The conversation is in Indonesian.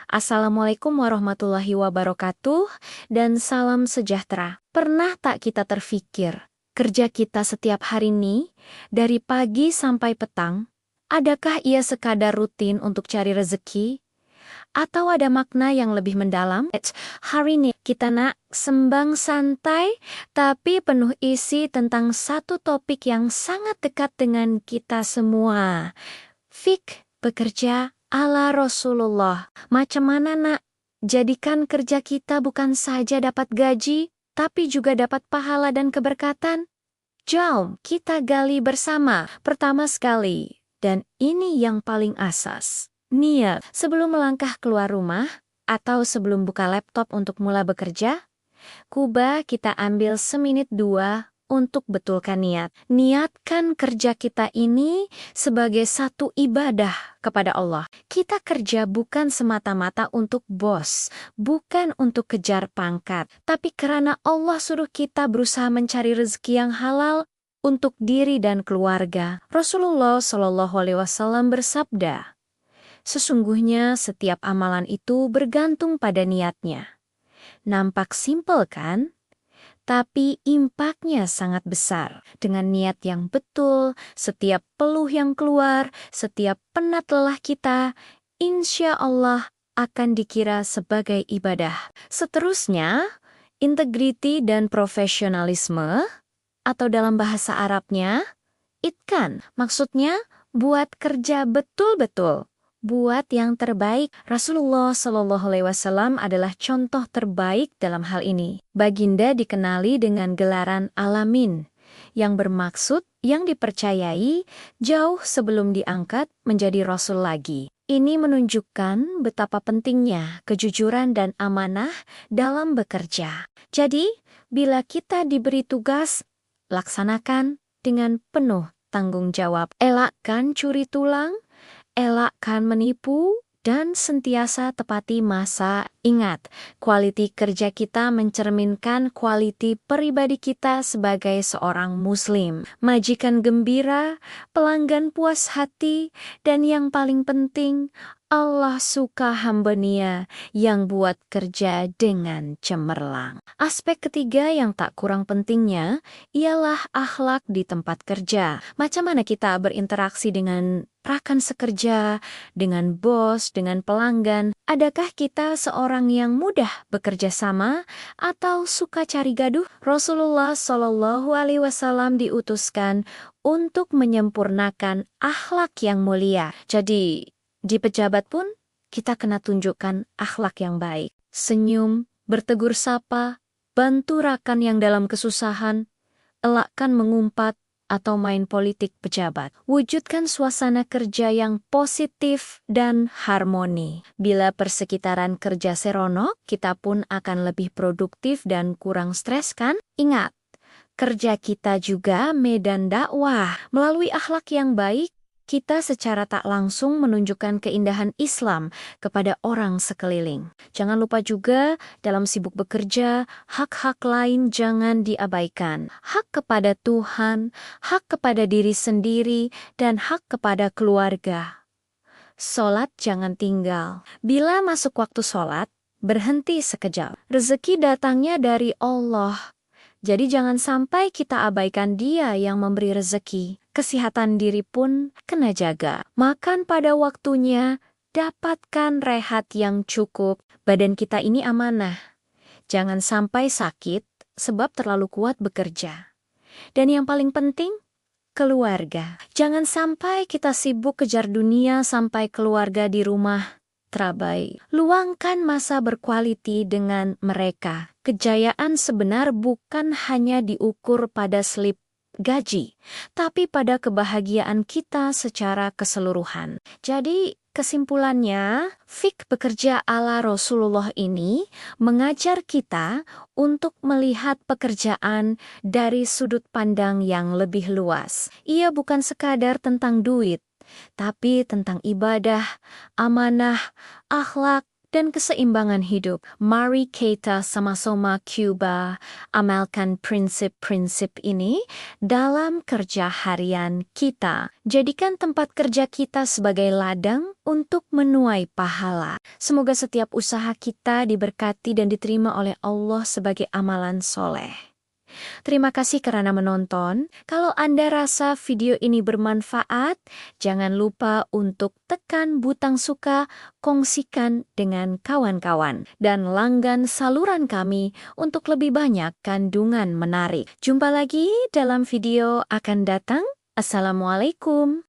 Assalamualaikum warahmatullahi wabarakatuh, dan salam sejahtera. Pernah tak kita terfikir, kerja kita setiap hari ini, dari pagi sampai petang, adakah ia sekadar rutin untuk cari rezeki? Atau ada makna yang lebih mendalam? Hari ini kita nak sembang santai, tapi penuh isi tentang satu topik yang sangat dekat dengan kita semua. Fik, bekerja ala Rasulullah. Macam mana nak? Jadikan kerja kita bukan saja dapat gaji, tapi juga dapat pahala dan keberkatan. Jom kita gali bersama. Pertama sekali, dan ini yang paling asas. Niat sebelum melangkah keluar rumah atau sebelum buka laptop untuk mulai bekerja, Kuba kita ambil semenit dua untuk betulkan niat. Niatkan kerja kita ini sebagai satu ibadah kepada Allah. Kita kerja bukan semata-mata untuk bos, bukan untuk kejar pangkat, tapi karena Allah suruh kita berusaha mencari rezeki yang halal untuk diri dan keluarga. Rasulullah Shallallahu Alaihi Wasallam bersabda, sesungguhnya setiap amalan itu bergantung pada niatnya. Nampak simpel kan? Tapi impaknya sangat besar. Dengan niat yang betul, setiap peluh yang keluar, setiap penat lelah kita, insya Allah akan dikira sebagai ibadah. Seterusnya, integriti dan profesionalisme, atau dalam bahasa Arabnya, itkan. Maksudnya, buat kerja betul-betul. Buat yang terbaik. Rasulullah Shallallahu Alaihi Wasallam adalah contoh terbaik dalam hal ini. Baginda dikenali dengan gelaran Alamin, yang bermaksud yang dipercayai jauh sebelum diangkat menjadi Rasul lagi. Ini menunjukkan betapa pentingnya kejujuran dan amanah dalam bekerja. Jadi, bila kita diberi tugas, laksanakan dengan penuh tanggung jawab. Elakkan curi tulang, elakkan menipu, dan sentiasa tepati masa. Ingat, kualiti kerja kita mencerminkan kualiti pribadi kita sebagai seorang muslim. Majikan gembira, pelanggan puas hati, dan yang paling penting, Allah suka hamba-Nya yang buat kerja dengan cemerlang. Aspek ketiga yang tak kurang pentingnya ialah akhlak di tempat kerja. Macam mana kita berinteraksi dengan rekan sekerja, dengan bos, dengan pelanggan? Adakah kita seorang yang mudah bekerja sama atau suka cari gaduh? Rasulullah Shallallahu Alaihi Wasallam diutuskan untuk menyempurnakan akhlak yang mulia. Jadi, di pejabat pun kita kena tunjukkan akhlak yang baik. Senyum, bertegur sapa, bantu rekan yang dalam kesusahan, elakkan mengumpat atau main politik pejabat. Wujudkan suasana kerja yang positif dan harmoni. Bila persekitaran kerja seronok, kita pun akan lebih produktif dan kurang stres kan? Ingat, kerja kita juga medan dakwah. Melalui akhlak yang baik, kita secara tak langsung menunjukkan keindahan Islam kepada orang sekeliling. Jangan lupa juga dalam sibuk bekerja, hak-hak lain jangan diabaikan. Hak kepada Tuhan, hak kepada diri sendiri, dan hak kepada keluarga. Sholat jangan tinggal. Bila masuk waktu sholat, berhenti sekejap. Rezeki datangnya dari Allah. Jadi jangan sampai kita abaikan Dia yang memberi rezeki. Kesehatan diri pun kena jaga. Makan pada waktunya, dapatkan rehat yang cukup. Badan kita ini amanah. Jangan sampai sakit sebab terlalu kuat bekerja. Dan yang paling penting, keluarga. Jangan sampai kita sibuk kejar dunia sampai keluarga di rumah terabai. Luangkan masa berkualiti dengan mereka. Kejayaan sebenar bukan hanya diukur pada slip gaji, tapi pada kebahagiaan kita secara keseluruhan. Jadi, kesimpulannya, fik bekerja ala Rasulullah ini mengajar kita untuk melihat pekerjaan dari sudut pandang yang lebih luas. Ia bukan sekadar tentang duit, tapi tentang ibadah, amanah, akhlak, dan keseimbangan hidup. Mari kita sama-sama coba amalkan prinsip-prinsip ini dalam kerja harian kita. Jadikan tempat kerja kita sebagai ladang untuk menuai pahala. Semoga setiap usaha kita diberkati dan diterima oleh Allah sebagai amalan soleh. Terima kasih karena menonton. Kalau Anda rasa video ini bermanfaat, jangan lupa untuk tekan butang suka, kongsikan dengan kawan-kawan, dan langgan saluran kami untuk lebih banyak kandungan menarik. Jumpa lagi dalam video akan datang. Assalamualaikum.